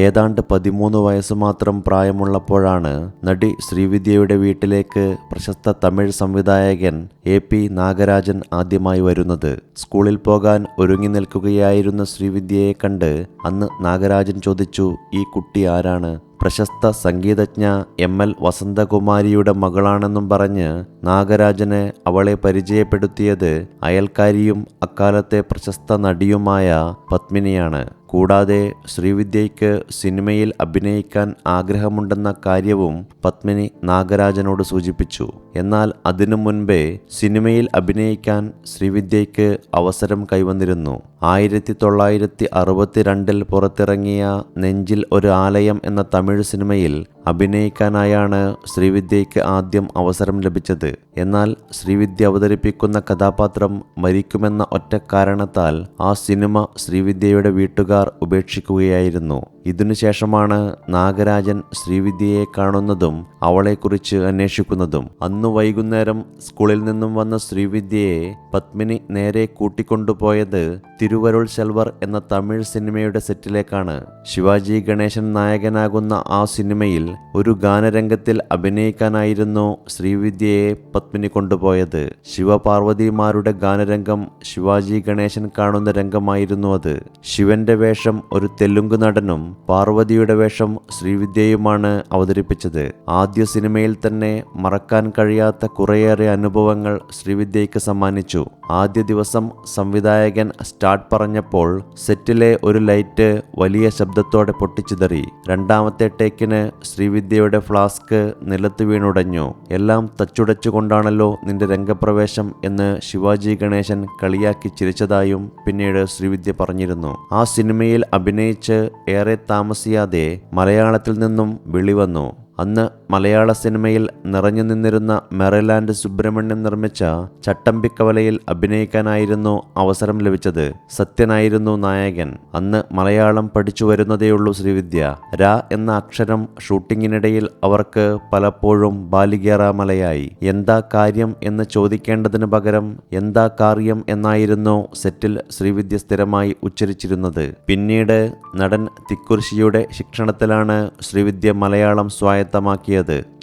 ഏതാണ്ട് 13 വയസ്സ് മാത്രം പ്രായമുള്ളപ്പോഴാണ് നടി ശ്രീവിദ്യയുടെ വീട്ടിലേക്ക് പ്രശസ്ത തമിഴ് സംവിധായകൻ AP നാഗരാജൻ ആദ്യമായി വരുന്നത്. സ്കൂളിൽ പോകാൻ ഒരുങ്ങി നിൽക്കുകയായിരുന്ന ശ്രീവിദ്യയെ കണ്ട് അന്ന് നാഗരാജൻ ചോദിച്ചു, ഈ കുട്ടി ആരാണ്? പ്രശസ്ത സംഗീതജ്ഞ ML വസന്തകുമാരിയുടെ മകളാണെന്നും പറഞ്ഞ് നാഗരാജന് അവളെ പരിചയപ്പെടുത്തിയത് അയൽക്കാരിയും അക്കാലത്തെ പ്രശസ്ത നടിയുമായ പത്മിനിയാണ്. കൂടാതെ ശ്രീവിദ്യയ്ക്ക് സിനിമയിൽ അഭിനയിക്കാൻ ആഗ്രഹമുണ്ടെന്ന കാര്യവും പത്മിനി നാഗരാജനോട് സൂചിപ്പിച്ചു. എന്നാൽ അതിനു മുൻപേ സിനിമയിൽ അഭിനയിക്കാൻ ശ്രീവിദ്യയ്ക്ക് അവസരം കൈവന്നിരുന്നു. 1962 പുറത്തിറങ്ങിയ നെഞ്ചിൽ ഒരു ആലയം എന്ന തമിഴ് സിനിമയിൽ അഭിനയിക്കാനായാണ് ശ്രീവിദ്യയ്ക്ക് ആദ്യം അവസരം ലഭിച്ചത്. എന്നാൽ ശ്രീവിദ്യ അവതരിപ്പിക്കുന്ന കഥാപാത്രം മരിക്കുമെന്ന ഒറ്റ കാരണത്താൽ ആ സിനിമ ശ്രീവിദ്യയുടെ വീട്ടുകാർ ഉപേക്ഷിക്കുകയായിരുന്നു. ഇതിനുശേഷമാണ് നാഗരാജൻ ശ്രീവിദ്യയെ കാണുന്നതും അവളെക്കുറിച്ച് അന്വേഷിക്കുന്നതും. അന്നു വൈകുന്നേരം സ്കൂളിൽ നിന്നും വന്ന ശ്രീവിദ്യയെ പത്മിനി നേരെ കൂട്ടിക്കൊണ്ടുപോയത് തിരുവരുൾ സെൽവർ എന്ന തമിഴ് സിനിമയുടെ സെറ്റിലേക്കാണ്. ശിവാജി ഗണേശൻ നായകനാകുന്ന ആ സിനിമയിൽ ഒരു ഗാനരംഗത്തിൽ അഭിനയിക്കാനായിരുന്നു ശ്രീവിദ്യയെ പത്മിനി കൊണ്ടുപോയത്. ശിവപാർവതിമാരുടെ ഗാനരംഗം ശിവാജി ഗണേശൻ കാണുന്ന രംഗമായിരുന്നു അത്. ശിവന്റെ വേഷം ഒരു തെലുങ്ക് നടനും പാർവതിയുടെ വേഷം ശ്രീവിദ്യയുമാണ് അവതരിപ്പിച്ചത്. ആദ്യ സിനിമയിൽ തന്നെ മറക്കാൻ കഴിയാത്ത കുറേയേറെ അനുഭവങ്ങൾ ശ്രീവിദ്യയ്ക്ക് സമ്മാനിച്ചു. ആദ്യ ദിവസം സംവിധായകൻ സ്റ്റാർട്ട് പറഞ്ഞപ്പോൾ സെറ്റിലെ ഒരു ലൈറ്റ് വലിയ ശബ്ദത്തോടെ പൊട്ടിച്ചിതറി. രണ്ടാമത്തെ ടേക്കിന് ശ്രീവിദ്യയുടെ ഫ്ലാസ്ക് നിലത്ത് വീണുടഞ്ഞു. എല്ലാം തച്ചുടച്ചുകൊണ്ടാണല്ലോ നിന്റെ രംഗപ്രവേശം എന്ന് ശിവാജി ഗണേശൻ കളിയാക്കി ചിരിച്ചതായും പിന്നീട് ശ്രീവിദ്യ പറഞ്ഞിരുന്നു. ആ സിനിമയിൽ അഭിനയിച്ച് ഏറെ താമസിയാതെ മലയാളത്തിൽ നിന്നും വിളി വന്നു. അന്ന് മലയാള സിനിമയിൽ നിറഞ്ഞു നിന്നിരുന്ന മെറിലാൻഡ് സുബ്രഹ്മണ്യം നിർമ്മിച്ച ചട്ടമ്പിക്കവലയിൽ അഭിനയിക്കാനായിരുന്നു അവസരം ലഭിച്ചത്. സത്യനായിരുന്നു നായകൻ. അന്ന് മലയാളം പഠിച്ചു വരുന്നതേയുള്ളൂ ശ്രീവിദ്യ. ര എന്ന അക്ഷരം ഷൂട്ടിങ്ങിനിടയിൽ അവർക്ക് പലപ്പോഴും ബാലികേറാമലയായി. എന്താ കാര്യം എന്ന് ചോദിക്കേണ്ടതിന് പകരം എന്താ കാര്യം എന്നായിരുന്നു സെറ്റിൽ ശ്രീവിദ്യ സ്ഥിരമായി ഉച്ചരിച്ചിരുന്നത്. പിന്നീട് നടൻ തിക്കുറിശ്ശിയുടെ ശിക്ഷണത്തിലാണ് ശ്രീവിദ്യ മലയാളം സ്വായത്തമാക്കിയത്.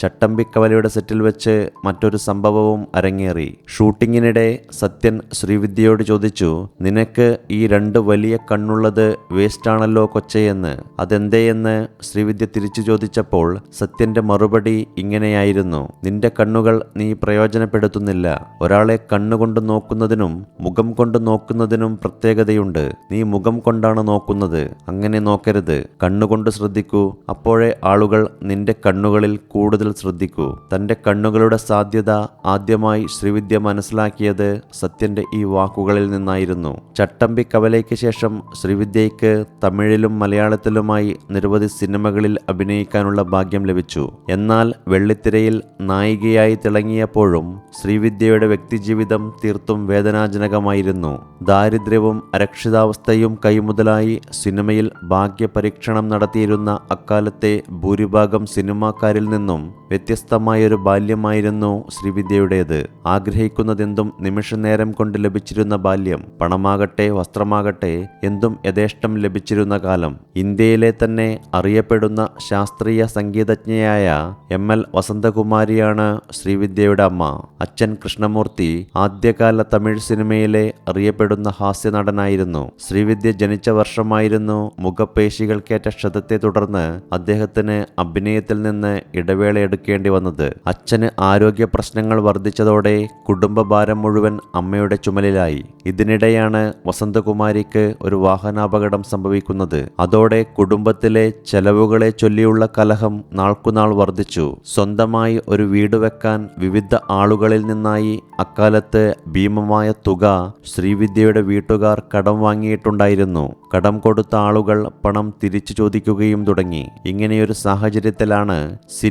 ചട്ടമ്പിക്കവലയുടെ സെറ്റിൽ വെച്ച് മറ്റൊരു സംഭവവും അരങ്ങേറി. ഷൂട്ടിങ്ങിനിടെ സത്യൻ ശ്രീവിദ്യയോട് ചോദിച്ചു, നിനക്ക് ഈ 2 വലിയ കണ്ണുള്ളത് വേസ്റ്റാണല്ലോ കൊച്ചയെന്ന്. അതെന്തേയെന്ന് ശ്രീവിദ്യ തിരിച്ചു ചോദിച്ചപ്പോൾ സത്യന്റെ മറുപടി ഇങ്ങനെയായിരുന്നു, നിന്റെ കണ്ണുകൾ നീ പ്രയോജനപ്പെടുത്തുന്നില്ല. ഒരാളെ കണ്ണുകൊണ്ട് നോക്കുന്നതിനും മുഖം കൊണ്ട് നോക്കുന്നതിനും പ്രത്യേകതയുണ്ട്. നീ മുഖം കൊണ്ടാണ് നോക്കുന്നത്. അങ്ങനെ നോക്കരുത്. കണ്ണുകൊണ്ട് ശ്രദ്ധിക്കൂ. അപ്പോഴേ ആളുകൾ നിന്റെ കണ്ണുകളിൽ കൂടുതൽ ശ്രദ്ധിക്കൂ. തന്റെ കണ്ണുകളുടെ സാധ്യത ആദ്യമായി ശ്രീവിദ്യ മനസ്സിലാക്കിയത് സത്യന്റെ ഈ വാക്കുകളിൽ നിന്നായിരുന്നു. ചട്ടമ്പിക്കവലയ്ക്ക് ശേഷം ശ്രീവിദ്യയ്ക്ക് തമിഴിലും മലയാളത്തിലുമായി നിരവധി സിനിമകളിൽ അഭിനയിക്കാനുള്ള ഭാഗ്യം ലഭിച്ചു. എന്നാൽ വെള്ളിത്തിരയിൽ നായികയായി തിളങ്ങിയപ്പോഴും ശ്രീവിദ്യയുടെ വ്യക്തിജീവിതം തീർത്തും വേദനാജനകമായിരുന്നു. ദാരിദ്ര്യവും അരക്ഷിതാവസ്ഥയും കൈമുതലായി സിനിമയിൽ ഭാഗ്യപരീക്ഷണം നടത്തിയിരുന്ന അക്കാലത്തെ ഭൂരിഭാഗം സിനിമാക്കാരിൽ നിന്നും വ്യത്യസ്തമായൊരു ബാല്യമായിരുന്നു ശ്രീവിദ്യയുടേത്. ആഗ്രഹിക്കുന്നതെന്തും നിമിഷനേരം കൊണ്ട് ലഭിച്ചിരുന്ന ബാല്യം. പണമാകട്ടെ വസ്ത്രമാകട്ടെ എന്തും യഥേഷ്ടം ലഭിച്ചിരുന്ന കാലം. ഇന്ത്യയിലെ തന്നെ അറിയപ്പെടുന്ന ശാസ്ത്രീയ സംഗീതജ്ഞയായ ML വസന്തകുമാരിയാണ് ശ്രീവിദ്യയുടെ അമ്മ. അച്ഛൻ കൃഷ്ണമൂർത്തി ആദ്യകാല തമിഴ് സിനിമയിലെ അറിയപ്പെടുന്ന ഹാസ്യ നടനായിരുന്നു. ശ്രീവിദ്യ ജനിച്ച വർഷമായിരുന്നു മുഖപേശികൾക്കേറ്റ ക്ഷതത്തെ തുടർന്ന് അദ്ദേഹത്തിന് അഭിനയത്തിൽ നിന്ന് ഇടവേള എടുക്കേണ്ടി വന്നത്. അച്ഛന് ആരോഗ്യ പ്രശ്നങ്ങൾ വർദ്ധിച്ചതോടെ കുടുംബഭാരം മുഴുവൻ അമ്മയുടെ ചുമലിലായി. ഇതിനിടെയാണ് വസന്തകുമാരിക്ക് ഒരു വാഹനാപകടം സംഭവിക്കുന്നത്. അതോടെ കുടുംബത്തിലെ ചെലവുകളെ ചൊല്ലിയുള്ള കലഹം നാൾക്കുനാൾ വർദ്ധിച്ചു. സ്വന്തമായി ഒരു വീട് വെക്കാൻ വിവിധ ആളുകളിൽ നിന്നായി അക്കാലത്ത് ഭീമമായ തുക ശ്രീവിദ്യയുടെ വീട്ടുകാർ കടം വാങ്ങിയിട്ടുണ്ടായിരുന്നു. കടം കൊടുത്ത ആളുകൾ പണം തിരിച്ചു ചോദിക്കുകയും തുടങ്ങി. ഇങ്ങനെയൊരു സാഹചര്യത്തിലാണ്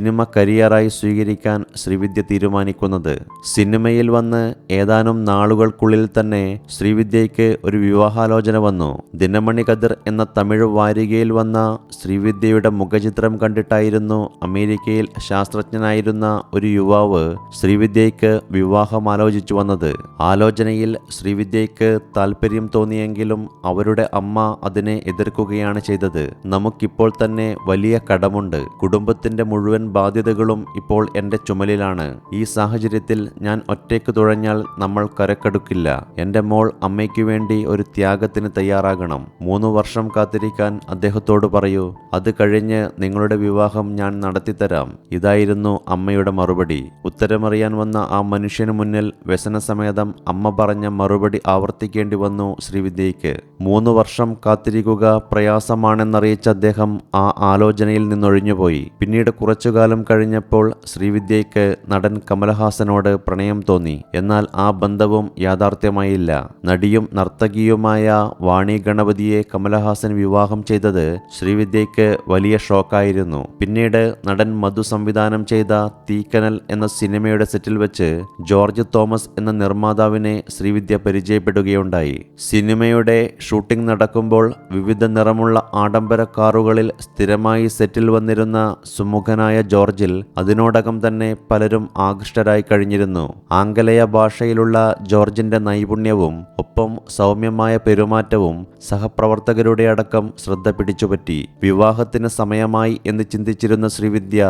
സിനിമ കരിയറായി സ്വീകരിക്കാൻ ശ്രീവിദ്യ തീരുമാനിക്കുന്നത്. സിനിമയിൽ വന്ന് ഏതാനും നാളുകൾക്കുള്ളിൽ തന്നെ ശ്രീവിദ്യയ്ക്ക് ഒരു വിവാഹാലോചന വന്നു. ദിനമണി കതിർ എന്ന തമിഴ് വാരികയിൽ വന്ന ശ്രീവിദ്യയുടെ മുഖചിത്രം കണ്ടിട്ടായിരുന്നു അമേരിക്കയിൽ ശാസ്ത്രജ്ഞനായിരുന്ന ഒരു യുവാവ് ശ്രീവിദ്യയ്ക്ക് വിവാഹം ആലോചിച്ചു വന്നത്. ആലോചനയിൽ ശ്രീവിദ്യയ്ക്ക് താല്പര്യം തോന്നിയെങ്കിലും അവരുടെ അമ്മ അതിനെ എതിർക്കുകയാണ് ചെയ്തത്. നമുക്കിപ്പോൾ തന്നെ വലിയ കടമുണ്ട്. കുടുംബത്തിന്റെ മുഴുവൻ ബാധ്യതകളും ഇപ്പോൾ എന്റെ ചുമലിലാണ്. ഈ സാഹചര്യത്തിൽ ഞാൻ ഒറ്റയ്ക്ക് തുഴഞ്ഞാൽ നമ്മൾ കരക്കടുക്കില്ല. എന്റെ മോൾ അമ്മയ്ക്കു വേണ്ടി ഒരു ത്യാഗത്തിന് തയ്യാറാകണം. 3 വർഷം കാത്തിരിക്കാൻ അദ്ദേഹത്തോട് പറയൂ. അത് കഴിഞ്ഞ് നിങ്ങളുടെ വിവാഹം ഞാൻ നടത്തിത്തരാം. ഇതായിരുന്നു അമ്മയുടെ മറുപടി. ഉത്തരമറിയാൻ വന്ന ആ മനുഷ്യന് മുന്നിൽ വ്യസനസമേതം അമ്മ പറഞ്ഞ മറുപടി ആവർത്തിക്കേണ്ടി വന്നു ശ്രീവിദ്യയ്ക്ക്. 3 വർഷം കാത്തിരിക്കുക പ്രയാസമാണെന്നറിയിച്ച അദ്ദേഹം ആ ആലോചനയിൽ നിന്നൊഴിഞ്ഞുപോയി. പിന്നീട് കുറച്ചുകാലം കഴിഞ്ഞപ്പോൾ ശ്രീവിദ്യയ്ക്ക് നടൻ കമലഹാസനോട് പ്രണയം തോന്നി. എന്നാൽ ആ ബന്ധവും യാഥാർത്ഥ്യമായില്ല. നടിയും നർത്തകിയുമായ വാണി ഗണപതിയെ കമലഹാസൻ വിവാഹം ചെയ്തത് ശ്രീവിദ്യയ്ക്ക് വലിയ ഷോക്കായിരുന്നു. പിന്നീട് നടൻ മധു സംവിധാനം ചെയ്ത തീക്കനൽ എന്ന സിനിമയുടെ സെറ്റിൽ വെച്ച് ജോർജ് തോമസ് എന്ന നിർമ്മാതാവിനെ ശ്രീവിദ്യ പരിചയപ്പെടുകയുണ്ടായി. സിനിമയുടെ ഷൂട്ടിംഗ് നടക്കുമ്പോൾ വിവിധ നിറമുള്ള ആഡംബര കാറുകളിൽ സ്ഥിരമായി സെറ്റിൽ വന്നിരുന്ന സുമുഖനായ ജോർജിൽ അതിനോടകം തന്നെ പലരും ആകൃഷ്ടരായി കഴിഞ്ഞിരുന്നു. ആംഗലേയ ഭാഷയിലുള്ള ജോർജിന്റെ നൈപുണ്യവും ഒപ്പം സൗമ്യമായ പെരുമാറ്റവും സഹപ്രവർത്തകരുടെ അടക്കം ശ്രദ്ധ പിടിച്ചുപറ്റി. വിവാഹത്തിന് സമയമായി എന്ന് ചിന്തിച്ചിരുന്ന ശ്രീവിദ്യ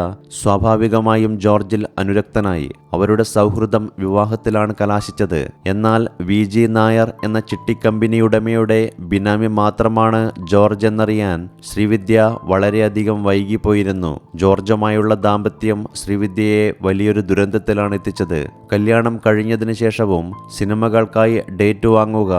സ്വാഭാവികമായും ജോർജിൽ അനുരക്തനായി. അവരുടെ സൗഹൃദം വിവാഹത്തിലാണ് കലാശിച്ചത്. എന്നാൽ VG നായർ എന്ന ചിട്ടിക്കമ്പനിയുടമയുടെ ബിനാമി മാത്രമാണ് ജോർജ് എന്നറിയാൻ ശ്രീവിദ്യ വളരെയധികം വൈകിപ്പോയിരുന്നു. ജോർജുമായുള്ള ദാമ്പത്യം ശ്രീവിദ്യയെ വലിയൊരു ദുരന്തത്തിലാണ് എത്തിച്ചത്. കല്യാണം കഴിഞ്ഞതിന് ശേഷവും സിനിമകൾക്കായി ഡേറ്റ് വാങ്ങുക,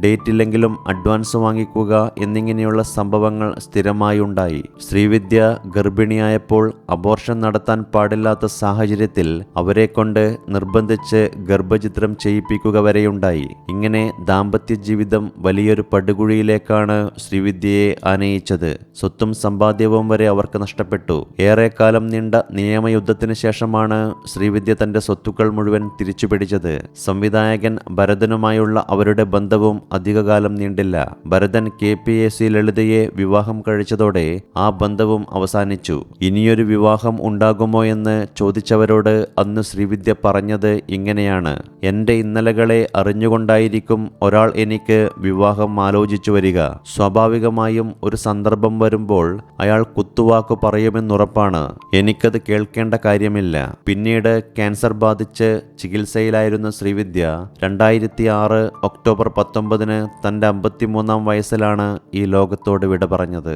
ഡേറ്റില്ലെങ്കിലും അഡ്വാൻസ് വാങ്ങിക്കുക എന്നിങ്ങനെയുള്ള സംഭവങ്ങൾ സ്ഥിരമായി ഉണ്ടായി. ശ്രീവിദ്യ ഗർഭിണിയായപ്പോൾ അബോർഷൻ നടത്താൻ പാടില്ലാത്ത സാഹചര്യത്തിൽ അവരെ കൊണ്ട് നിർബന്ധിച്ച് ഗർഭചിത്രം ചെയ്യിപ്പിക്കുക വരെയുണ്ടായി. ഇങ്ങനെ ദാമ്പത്യ ജീവിതം വലിയൊരു പടുകുഴിയിലേക്കാണ് ശ്രീവിദ്യയെ ആനയിച്ചത്. സ്വത്തും സമ്പാദ്യവും വരെ അവർക്ക് നഷ്ടപ്പെട്ടു. ഏറെക്കാലം നീണ്ട നിയമയുദ്ധത്തിന് ശേഷമാണ് ശ്രീവിദ്യ തന്റെ സ്വത്തുക്കൾ മുഴുവൻ തിരിച്ചുപിടിച്ചത്. സംവിധായകൻ ഭരതനുമായുള്ള അവരുടെ ബന്ധവും അധികകാലം നീണ്ടില്ല. ഭരതൻ KPAC ലളിതയെ വിവാഹം കഴിച്ചതോടെ ആ ബന്ധവും അവസാനിച്ചു. ഇനിയൊരു വിവാഹം ഉണ്ടാകുമോ എന്ന് ചോദിച്ചവരോട് അന്ന് ശ്രീവിദ്യ പറഞ്ഞത് ഇങ്ങനെയാണ്: എന്റെ ഇന്നലകളെ അറിഞ്ഞുകൊണ്ടായിരിക്കും ഒരാൾ എനിക്ക് വിവാഹം ആലോചിച്ചു വരിക. സ്വാഭാവികമായും ഒരു സന്ദർഭം വരുമ്പോൾ അയാൾ കുത്തുവാക്കു പറയുമെന്നുറപ്പാണ്. എനിക്കത് കേൾക്കേണ്ട കാര്യമില്ല. പിന്നീട് ക്യാൻസർ ബാധിച്ച് ചികിത്സയിലായിരുന്ന ശ്രീവിദ്യ 2006 ഒക്ടോബർ 19 തന്റെ 53-ാം വയസ്സിലാണ് ഈ ലോകത്തോട് വിട പറഞ്ഞത്.